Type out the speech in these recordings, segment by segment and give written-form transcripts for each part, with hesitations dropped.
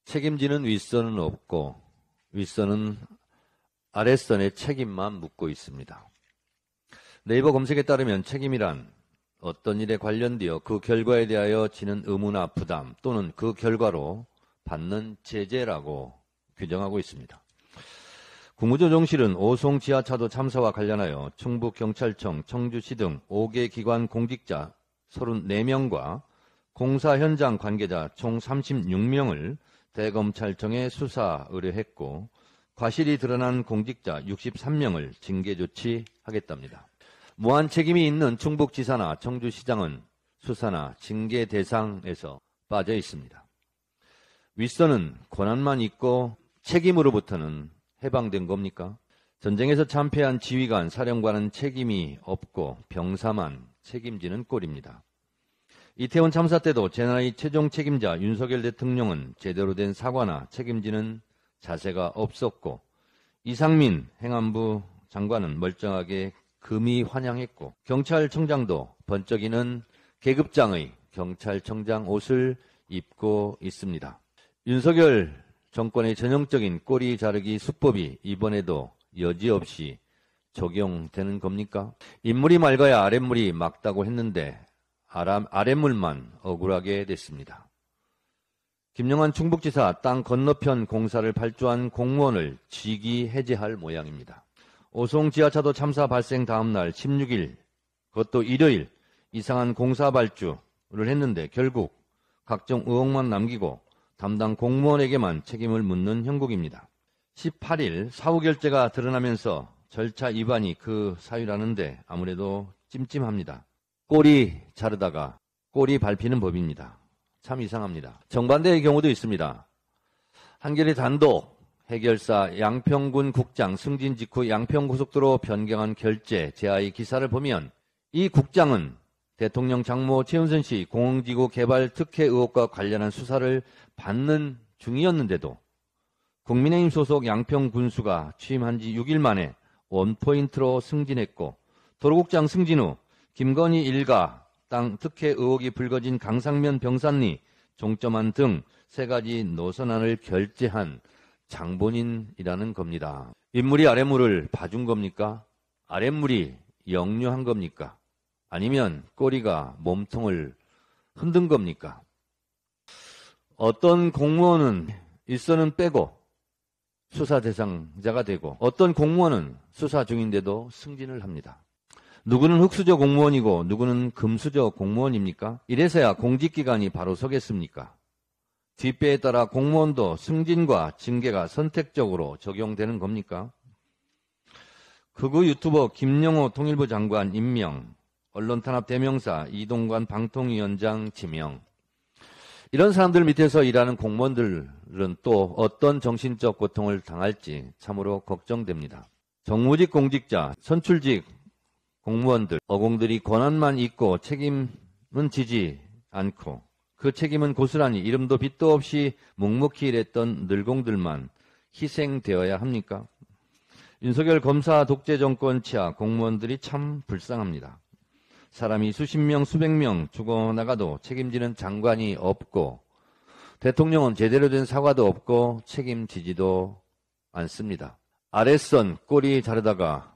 책임지는 윗선은 없고 윗선은 아랫선의 책임만 묻고 있습니다. 네이버 검색에 따르면 책임이란 어떤 일에 관련되어 그 결과에 대하여 지는 의무나 부담 또는 그 결과로 받는 제재라고 규정하고 있습니다. 국무조정실은 오송 지하차도 참사와 관련하여 충북경찰청, 청주시 등 5개 기관 공직자 34명과 공사 현장 관계자 총 36명을 대검찰청에 수사 의뢰했고 과실이 드러난 공직자 63명을 징계 조치하겠답니다. 무한 책임이 있는 충북지사나 청주시장은 수사나 징계 대상에서 빠져 있습니다. 윗선은 권한만 있고 책임으로부터는 해방된 겁니까? 전쟁에서 참패한 지휘관, 사령관은 책임이 없고 병사만 책임지는 꼴입니다. 이태원 참사 때도 재난의 최종 책임자 윤석열 대통령은 제대로 된 사과나 책임지는 자세가 없었고 이상민 행안부 장관은 멀쩡하게 금이 환영했고 경찰청장도 번쩍이는 계급장의 경찰청장 옷을 입고 있습니다. 윤석열 정권의 전형적인 꼬리 자르기 수법이 이번에도 여지없이 적용되는 겁니까? 인물이 맑아야 아랫물이 맑다고 했는데 아랫물만 억울하게 됐습니다. 김영환 충북지사 땅 건너편 공사를 발주한 공무원을 직위 해제할 모양입니다. 오송 지하차도 참사 발생 다음 날 16일, 그것도 일요일 이상한 공사 발주를 했는데 결국 각종 의혹만 남기고 담당 공무원에게만 책임을 묻는 형국입니다. 18일 사후 결재가 드러나면서 절차 위반이 그 사유라는데 아무래도 찜찜합니다. 꼬리 자르다가 꼬리 밟히는 법입니다. 참 이상합니다. 정반대의 경우도 있습니다. 한겨레 단독 해결사 양평군 국장 승진 직후 양평고속도로 변경한 결재 제하의 기사를 보면 이 국장은 대통령 장모 최은순 씨 공흥지구 개발 특혜 의혹과 관련한 수사를 받는 중이었는데도 국민의힘 소속 양평군수가 취임한 지 6일 만에 원포인트로 승진했고 도로국장 승진 후 김건희 일가 땅 특혜 의혹이 불거진 강상면 병산리 종점안 등 3가지 노선안을 결재한 장본인이라는 겁니다. 윗물이 아랫물을 봐준 겁니까? 아랫물이 역류한 겁니까? 아니면 꼬리가 몸통을 흔든 겁니까? 어떤 공무원은 윗선은 빼고 수사 대상자가 되고 어떤 공무원은 수사 중인데도 승진을 합니다. 누구는 흙수저 공무원이고 누구는 금수저 공무원입니까? 이래서야 공직기관이 바로 서겠습니까? 뒷배에 따라 공무원도 승진과 징계가 선택적으로 적용되는 겁니까? 극우 유튜버 김영호 통일부 장관 임명, 언론탄압 대명사 이동관 방통위원장 지명. 이런 사람들 밑에서 일하는 공무원들은 또 어떤 정신적 고통을 당할지 참으로 걱정됩니다. 정무직 공직자, 선출직 공무원들, 어공들이 권한만 있고 책임은 지지 않고 그 책임은 고스란히 이름도 빛도 없이 묵묵히 일했던 늘공들만 희생되어야 합니까? 윤석열 검사 독재 정권 치하 공무원들이 참 불쌍합니다. 사람이 수십 명, 수백 명 죽어나가도 책임지는 장관이 없고 대통령은 제대로 된 사과도 없고 책임지지도 않습니다. 아랫선 꼬리 자르다가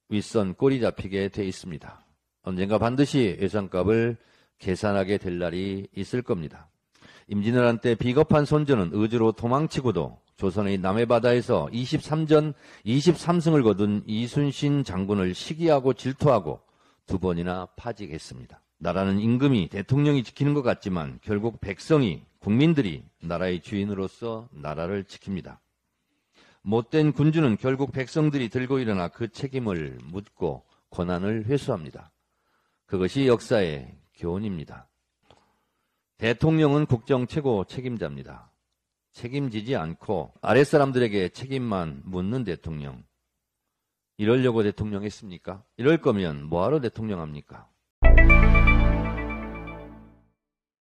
윗선 꼬리 잡히게 돼 있습니다. 언젠가 반드시 예산값을 계산하게 될 날이 있을 겁니다. 임진왜란 때 비겁한 선조는 의주로 도망치고도 조선의 남해바다에서 23전 23승을 거둔 이순신 장군을 시기하고 질투하고 2번이나 파직했습니다. 나라는 임금이 대통령이 지키는 것 같지만 결국 백성이 국민들이 나라의 주인으로서 나라를 지킵니다. 못된 군주는 결국 백성들이 들고 일어나 그 책임을 묻고 권한을 회수합니다. 그것이 역사의 교훈입니다. 대통령은 국정 최고 책임자입니다. 책임지지 않고 아랫사람들에게 책임만 묻는 대통령. 이러려고 대통령 했습니까? 이럴 거면 뭐하러 대통령 합니까?